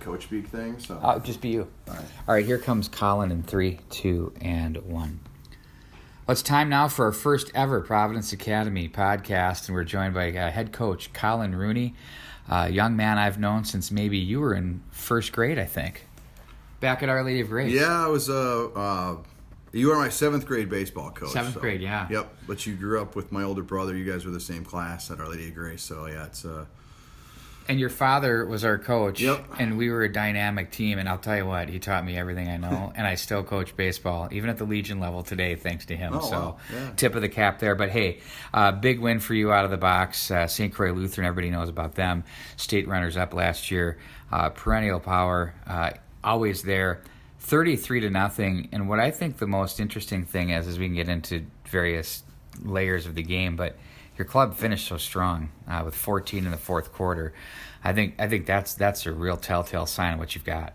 coach speak thing. So just be you. All right. All right, here comes Colin in 3, 2, and 1. Well, it's time now for our first ever Providence Academy podcast, and we're joined by head coach Colin Rooney, a young man I've known since maybe you were in first grade, I think, back at Our Lady of Grace. Yeah, I was. You were my 7th grade baseball coach. 7th grade, yeah. Yep, but you grew up with my older brother. You guys were the same class at Our Lady of Grace. So yeah, it's. And your father was our coach, Yep. And we were a dynamic team, and I'll tell you what, he taught me everything I know, and I still coach baseball, even at the Legion level today, thanks to him. Oh, wow. Yeah. Tip of the cap there. But hey, big win for you out of the box. St. Croix Lutheran, everybody knows about them. State runners-up last year. Perennial power, always there. 33-0, and what I think the most interesting thing is, as we can get into various layers of the game, but your club finished so strong with 14 in the fourth quarter. I think that's a real telltale sign of what you've got.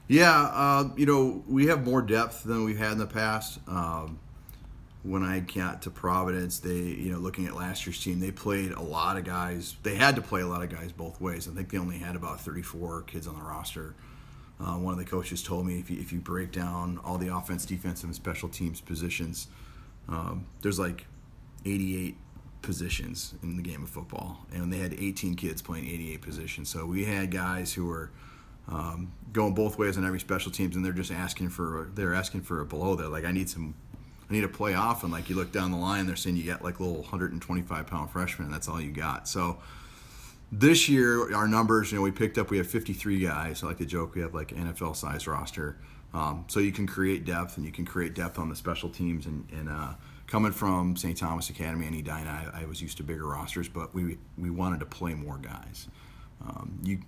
Yeah, we have more depth than we've had in the past. When I got to Providence, looking at last year's team, they played a lot of guys. They had to play a lot of guys both ways. I think they only had about 34 kids on the roster. One of the coaches told me if you break down all the offense, defensive, and special teams positions, there's like 88 positions in the game of football, and they had 18 kids playing 88 positions. So we had guys who were going both ways on every special teams, and they're asking for a below. They're like, I need a play off, and like you look down the line, they're saying you got like little 125-pound freshmen, and that's all you got. So this year, our numbers, we have 53 guys. I like to joke we have like an NFL-sized roster. So you can create depth, and you can create depth on the special teams. And coming from St. Thomas Academy and Edina, I was used to bigger rosters, but we wanted to play more guys. You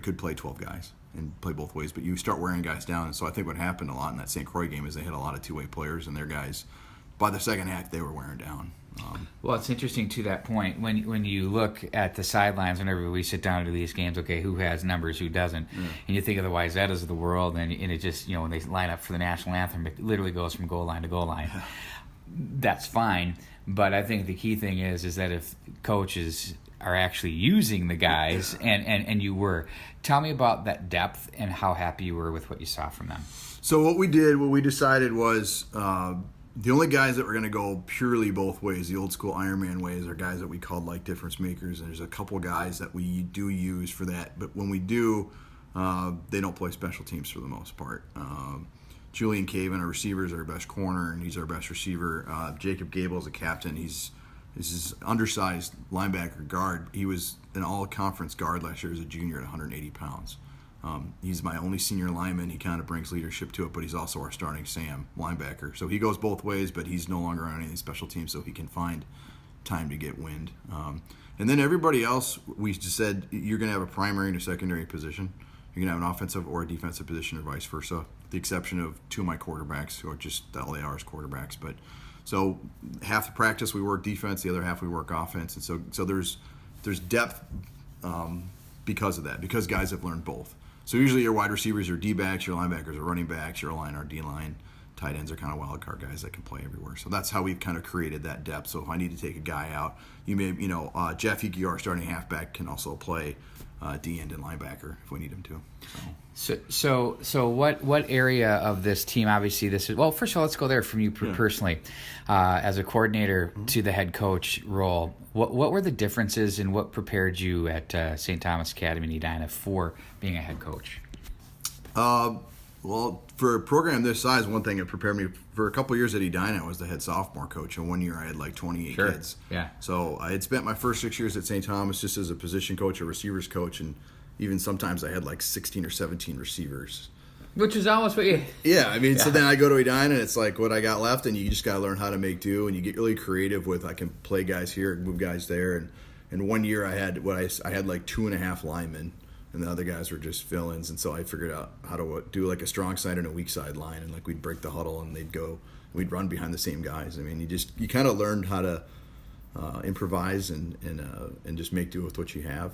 could play 12 guys and play both ways, but you start wearing guys down. And so I think what happened a lot in that St. Croix game is they had a lot of two-way players, and their guys, by the second half, they were wearing down. Well, it's interesting to that point. When you look at the sidelines, whenever we sit down to these games, okay, who has numbers, who doesn't? And you think of the Wyzettas of the world, and it just, when they line up for the national anthem, it literally goes from goal line to goal line. That's fine, but I think the key thing is that if coaches are actually using the guys, and you were. Tell me about that depth and how happy you were with what you saw from them. So what we decided was the only guys that were going to go purely both ways, the old school Ironman ways, are guys that we called like difference makers. And there's a couple guys that we do use for that, but when we do, they don't play special teams for the most part. Julian Caven, our receiver, is our best corner, and he's our best receiver. Jacob Gable is a captain. He's this undersized linebacker guard. He was an all-conference guard last year as a junior at 180 pounds. He's my only senior lineman. He kind of brings leadership to it, but he's also our starting Sam linebacker. So he goes both ways, but he's no longer on any special teams, so he can find time to get wind. And then everybody else, we just said you're going to have a primary and a secondary position. You're going to have an offensive or a defensive position or vice versa, with the exception of two of my quarterbacks, who are just all they are is quarterbacks. But so half the practice we work defense, the other half we work offense. And so there's depth because of that, because guys have learned both. So usually your wide receivers are D-backs, your linebackers are running backs, your line are D-line. Tight ends are kind of wild card guys that can play everywhere. So that's how we've kind of created that depth. So if I need to take a guy out, Jeff Hickey, our starting halfback, can also play D-end and linebacker if we need him to. So what area of this team, obviously this is, well, first of all, let's go there from you personally. As a coordinator to the head coach role, what were the differences and what prepared you at St. Thomas Academy in Edina for being a head coach? Well, for a program this size, one thing that prepared me for a couple of years at Edina, I was the head sophomore coach, and one year I had like 28 kids. Yeah. So I had spent my first 6 years at St. Thomas just as a position coach, a receivers coach, and even sometimes I had like 16 or 17 receivers. Which is almost what you... Yeah, I mean, so then I go to Edina, and it's like what I got left, and you just got to learn how to make do, and you get really creative with, I can play guys here, move guys there, and one year I had like 2.5 linemen, and the other guys were just fill-ins, and so I figured out how to do like a strong side and a weak side line, and like we'd break the huddle and we'd run behind the same guys. I mean, you kind of learned how to improvise and just make do with what you have.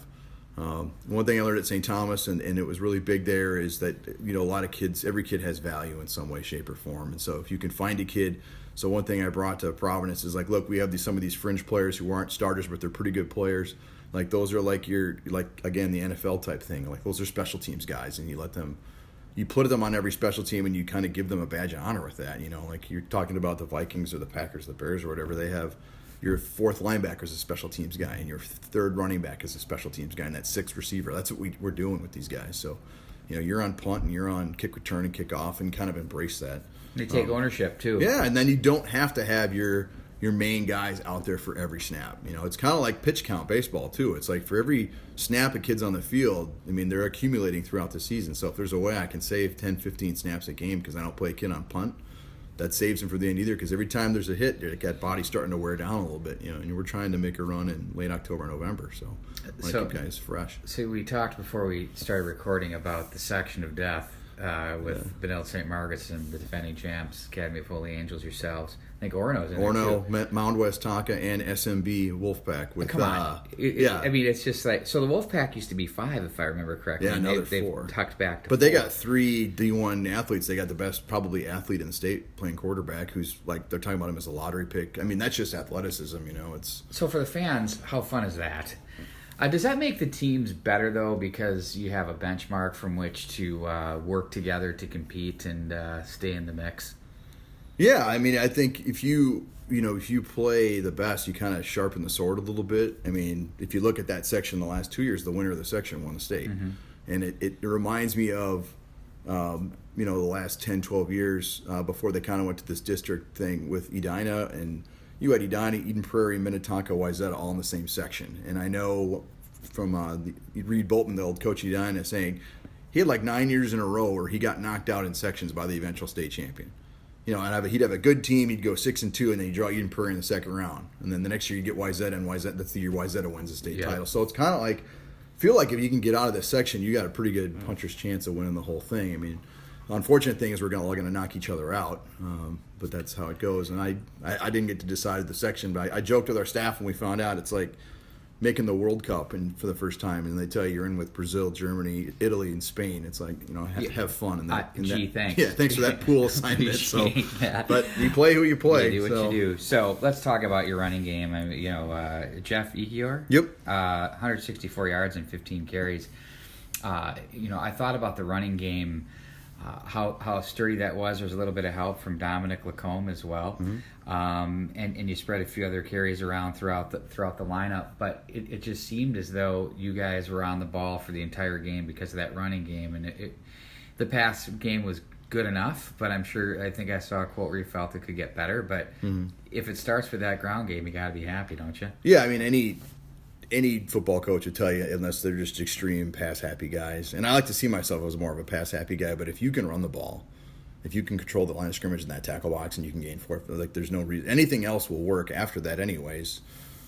One thing I learned at St. Thomas, and it was really big there, is that a lot of kids, every kid has value in some way, shape, or form, and so if you can find a kid. So one thing I brought to Providence is like, look, we have some of these fringe players who aren't starters, but they're pretty good players. Like those are like again, the NFL type thing. Like those are special teams guys, and you put them on every special team, and you kind of give them a badge of honor with that. Like you're talking about the Vikings or the Packers, the Bears or whatever. They have your fourth linebacker is a special teams guy, and your third running back is a special teams guy, and that sixth receiver. That's what we're doing with these guys. So, you're on punt and you're on kick return and kick off, and kind of embrace that. They take ownership too. Yeah, and then you don't have to have your main guys out there for every snap. It's kind of like pitch count baseball too. It's like for every snap a kid's on the field, they're accumulating throughout the season. So if there's a way I can save 10, 15 snaps a game because I don't play a kid on punt, that saves him for the end either, because every time there's a hit, that body's starting to wear down a little bit. And we're trying to make a run in late October, November. So I want to keep guys fresh. So we talked before we started recording about the section of death with Benilde St. Margaret's and the defending champs, Academy of Holy Angels, yourselves. I think Orono's in there too. Mound West Tonka, and SMB Wolfpack. Come on. It's just like, so the Wolfpack used to be 5, if I remember correctly. Yeah, another 4. They've tucked back to But 4. they got 3 D1 athletes. They got the best probably athlete in the state playing quarterback, who's like, they're talking about him as a lottery pick. That's just athleticism, It's So for the fans, how fun is that? Does that make the teams better, though, because you have a benchmark from which to work together to compete and stay in the mix? Yeah, I think if you play the best, you kind of sharpen the sword a little bit. If you look at that section the last 2 years, the winner of the section won the state. Mm-hmm. And it reminds me of, the last 10, 12 years before they kind of went to this district thing with Edina. And you had Edina, Eden Prairie, Minnetonka, Wayzata all in the same section. And I know from Reed Bolton, the old coach Edina, saying he had like 9 years in a row where he got knocked out in sections by the eventual state champion. And he'd have a good team. He'd go 6-2, and then he'd draw Eden Prairie in the second round. And then the next year you get Wayzata, and that's the year Wayzata wins the state title. So it's kind of like, feel like if you can get out of this section, you got a pretty good puncher's chance of winning the whole thing. The unfortunate thing is we're all going to knock each other out, but that's how it goes. And I didn't get to decide the section, but I joked with our staff when we found out. It's like making the World Cup and for the first time, and they tell you you're in with Brazil, Germany, Italy, and Spain. It's like, have fun. And thanks. Yeah, thanks for that pool assignment. But you play who you play. You do what you do. So let's talk about your running game. Jeff Ekior. Yep. 164 yards and 15 carries. I thought about the running game. How sturdy that was. There was a little bit of help from Dominic Lacombe as well, and you spread a few other carries around throughout the lineup. But it just seemed as though you guys were on the ball for the entire game because of that running game, and the pass game was good enough. But I think I saw a quote where you felt it could get better. But if it starts with that ground game, you got to be happy, don't you? Yeah, any football coach would tell you, unless they're just extreme pass-happy guys. And I like to see myself as more of a pass-happy guy, but if you can run the ball, if you can control the line of scrimmage in that tackle box and you can gain 4, there's no reason. Anything else will work after that anyways.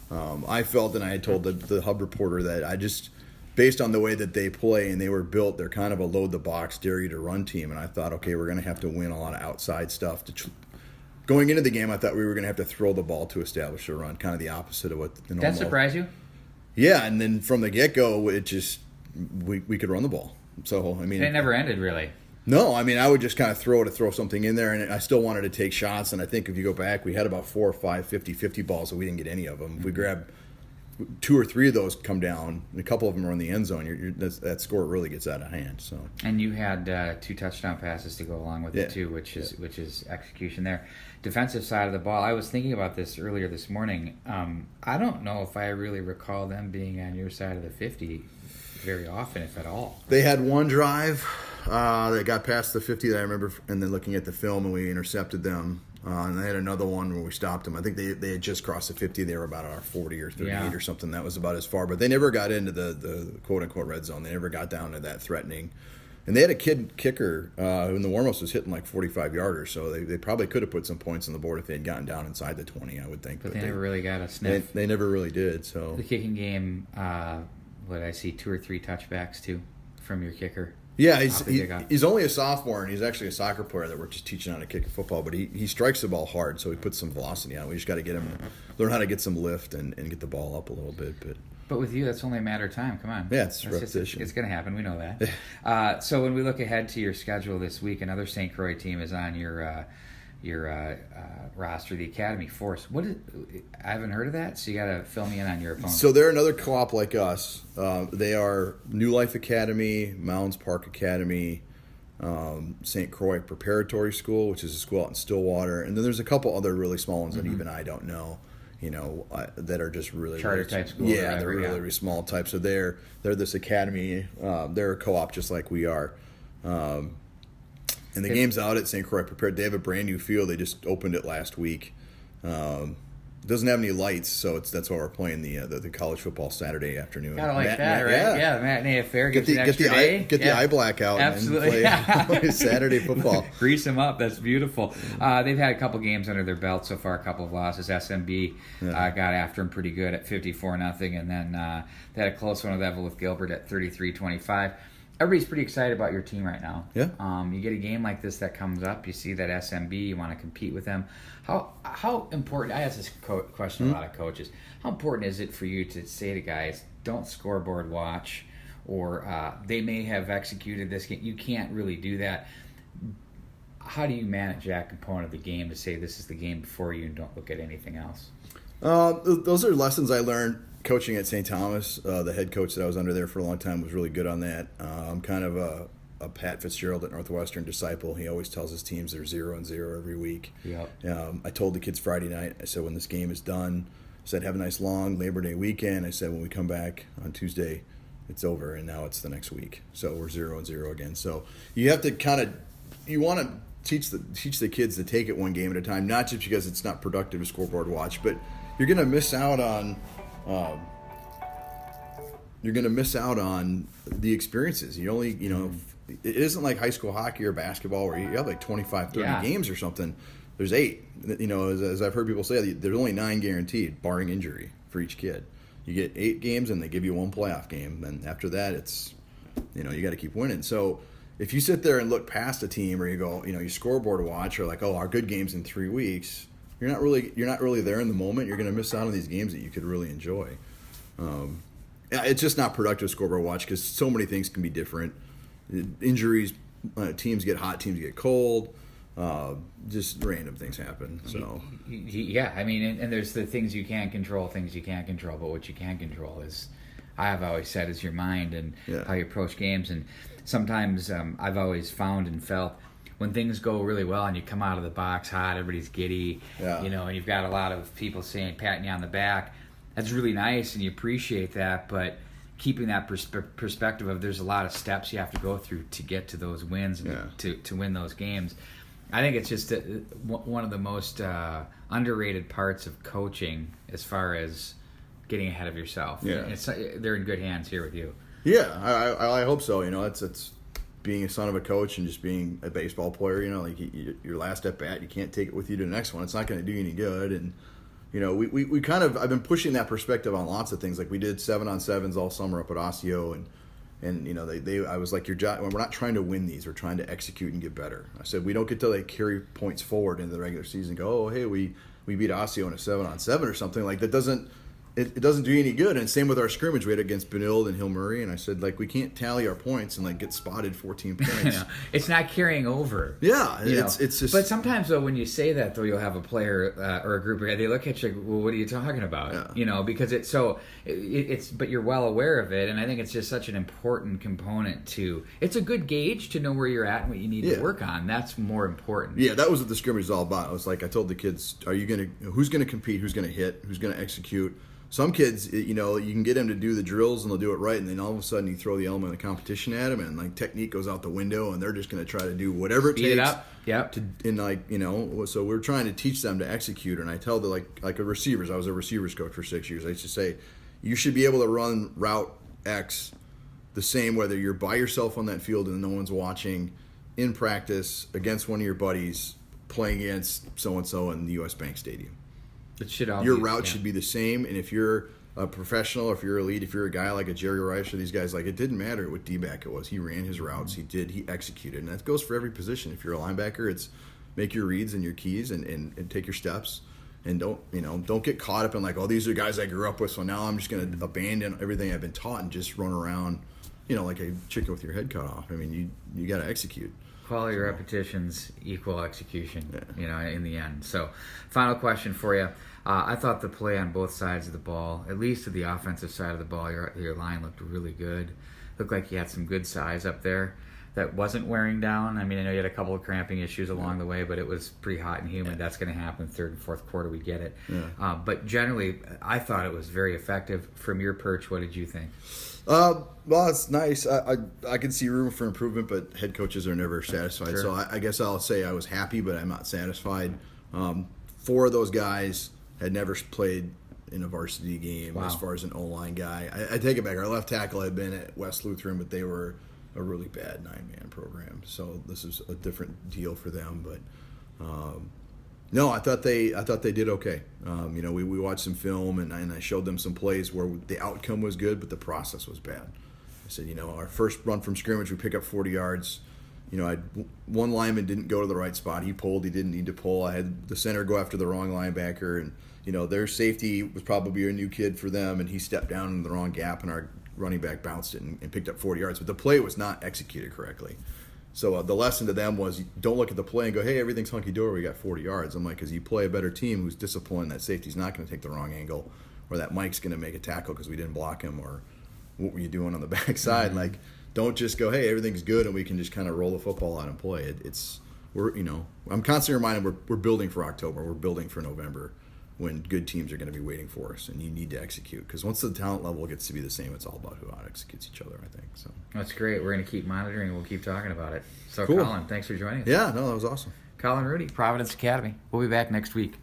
I felt, and I had told the Hub reporter that I just, based on the way that they play and they were built, they're kind of a load-the-box, dare-you-to-run team. And I thought, okay, we're going to have to win a lot of outside stuff. Going into the game, I thought we were going to have to throw the ball to establish a run, kind of the opposite of what the normal. That surprised you? Yeah, and then from the get-go, it just we could run the ball. So, it never ended, really. No, I would just kind of throw something in there, and I still wanted to take shots. And I think if you go back, we had about 4 or 5 50-50 balls, so we didn't get any of them. If we grabbed 2 or 3 of those come down, and a couple of them are in the end zone, that score really gets out of hand. So. And you had 2 touchdown passes to go along with it too, which is execution there. Defensive side of the ball, I was thinking about this earlier this morning. I don't know if I really recall them being on your side of the 50 very often, if at all. They had one drive that got past the 50 that I remember, and then looking at the film, and we intercepted them. And they had another one where we stopped them. I think they had just crossed the 50. They were about our 40 or 38 or something. That was about as far. But they never got into the quote-unquote red zone. They never got down to that threatening. And they had a kid kicker who in the warm-ups was hitting like 45-yarders. So they probably could have put some points on the board if they had gotten down inside the 20, I would think. But they never really got a sniff. They never really did. So the kicking game, I see 2 or 3 touchbacks, too, from your kicker. Yeah, he's only a sophomore, and he's actually a soccer player that we're just teaching how to kick a football. But he strikes the ball hard, so he puts some velocity on it. We just got to get him, learn how to get some lift and get the ball up a little bit. But with you, that's only a matter of time. Come on. Yeah, it's repetition. It's going to happen. We know that. So when we look ahead to your schedule this week, another St. Croix team is on your roster, the Academy Force. I haven't heard of that, so you got to fill me in on your opponent. So they're another co-op like us. They are New Life Academy, Mounds Park Academy, St. Croix Preparatory School, which is a school out in Stillwater, and then there's a couple other really small ones that even I don't know. That are just really charter type schools. Yeah, they're really small type. So they're this academy. They're a co-op just like we are. And the game's out at St. Croix Prepared. They have a brand new field. They just opened it last week. It doesn't have any lights, so that's why we're playing the college football Saturday afternoon. Kind of like that, right? Yeah, the matinee affair. Get the eye black out. Absolutely. And play Saturday football. Grease them up. That's beautiful. They've had a couple games under their belt so far. A couple of losses. SMB got after them pretty good at 54-0, and then they had a close one with Evel with Gilbert at 33-25. Everybody's pretty excited about your team right now. Yeah. You get a game like this that comes up. You see that SMB. You want to compete with them. How important? I ask this question a lot of coaches. How important is it for you to say to guys, don't scoreboard watch, or they may have executed this game. You can't really do that. How do you manage that component of the game to say this is the game before you and don't look at anything else? Those are lessons I learned coaching at St. Thomas. The head coach that I was under there for a long time was really good on that. I'm kind of a Pat Fitzgerald at Northwestern disciple. He always tells his teams they're 0-0 every week. Yep. I told the kids Friday night, I said, when this game is done, I said, have a nice long Labor Day weekend. I said, when we come back on Tuesday, it's over, and now it's the next week. So we're 0-0 again. So you have to you want to teach the kids to take it one game at a time, not just because it's not productive to scoreboard watch, but you're going to miss out on the experiences. You only, it isn't like high school hockey or basketball where you have like 25, 30 games or something. There's 8. As I've heard people say, there's only 9 guaranteed, barring injury, for each kid. You get 8 games and they give you 1 playoff game. And after that, it's, you got to keep winning. So if you sit there and look past a team, or you go, you scoreboard watch, or like, oh, our good game's in 3 weeks, you're not really there in the moment. You're going to miss out on these games that you could really enjoy. It's just not productive scoreboard watch because so many things can be different. Injuries, teams get hot, teams get cold. Just random things happen. So yeah, I mean, and there's the things you can't control, things you can't control. But what you can control is, I've always said, is your mind and how you approach games. And sometimes I've always found and felt, when things go really well and you come out of the box hot, everybody's giddy, and you've got a lot of people patting you on the back. That's really nice, and you appreciate that, but keeping that perspective of there's a lot of steps you have to go through to get to those wins and to win those games. I think it's just one of the most underrated parts of coaching as far as getting ahead of yourself. Yeah. They're in good hands here with you. Yeah, I hope so. It's being a son of a coach and just being a baseball player. Like your last at bat, you can't take it with you to the next one. It's not going to do you any good. And we kind of, I've been pushing that perspective on lots of things. Like we did 7-on-7s all summer up at Osseo, and I was like, your job, we're not trying to win these, we're trying to execute and get better. I said, we don't get to carry points forward into the regular season and go, oh, hey, we beat Osseo in a 7-on-7 or something. Like that doesn't do you any good. And same with our scrimmage we had against Benilde and Hill Murray, and I said, we can't tally our points and get spotted 14 points. It's not carrying over. Yeah, it's just. But sometimes though, when you say that though, you'll have a player or a group of guys, they look at you like, well, what are you talking about? Yeah. Because it's but you're well aware of it, and I think it's just such an important component to. It's a good gauge to know where you're at and what you need to work on. That's more important. Yeah, that was what the scrimmage is all about. I was like, I told the kids, who's gonna compete, who's gonna hit, who's gonna execute. Some kids, you can get them to do the drills and they'll do it right, and then all of a sudden you throw the element of competition at them, and technique goes out the window, and they're just going to try to do whatever it takes. Speed it up. Yep. So we're trying to teach them to execute. And I tell the a receivers. I was a receivers coach for 6 years. I used to say, you should be able to run route X the same whether you're by yourself on that field and no one's watching, in practice against one of your buddies, playing against so and so in the U.S. Bank Stadium. Your route should be the same, and if you're a professional, if you're elite, if you're a guy like a Jerry Rice or these guys, it didn't matter what D-back it was. He ran his routes. He executed, and that goes for every position. If you're a linebacker, it's make your reads and your keys and take your steps, and don't get caught up in oh, these are guys I grew up with, so now I'm just going to abandon everything I've been taught and just run around like a chicken with your head cut off. I mean, you got to execute. Quality repetitions equal execution, in the end. So, final question for you. I thought the play on both sides of the ball, at least to the offensive side of the ball, your line looked really good. Looked like you had some good size up there that wasn't wearing down. I mean, I know you had a couple of cramping issues along the way, but it was pretty hot and humid. That's going to happen third and fourth quarter. We get it. Yeah. But generally, I thought it was very effective. From your perch, what did you think? Well, it's nice. I can see room for improvement, but head coaches are never satisfied. Sure. So I guess I'll say I was happy, but I'm not satisfied. 4 of those guys had never played in a varsity game. Wow. As far as an O-line guy. I take it back. Our left tackle had been at West Lutheran, but they were a really bad 9-man program. So this is a different deal for them. But no, I thought they did okay. We watched some film and I showed them some plays where the outcome was good, but the process was bad. I said, our first run from scrimmage, we pick up 40 yards. One lineman didn't go to the right spot. He pulled. He didn't need to pull. I had the center go after the wrong linebacker, and their safety was probably a new kid for them, and he stepped down in the wrong gap, and our running back bounced it and picked up 40 yards. But the play was not executed correctly. So the lesson to them was don't look at the play and go, hey, everything's hunky-dory, we got 40 yards. I'm like, because you play a better team who's disciplined, that safety's not going to take the wrong angle, or that Mike's going to make a tackle because we didn't block him, or what were you doing on the backside? Mm-hmm. Like, don't just go, hey, everything's good and we can just kind of roll the football out and play. I'm constantly reminded we're building for October. We're building for November when good teams are going to be waiting for us, and you need to execute. Because once the talent level gets to be the same, it's all about who out executes each other, I think. So That's great. We're going to keep monitoring and we'll keep talking about it. So, cool. Colin, thanks for joining us. Yeah, no, that was awesome. Colin Rooney, Providence Academy. We'll be back next week.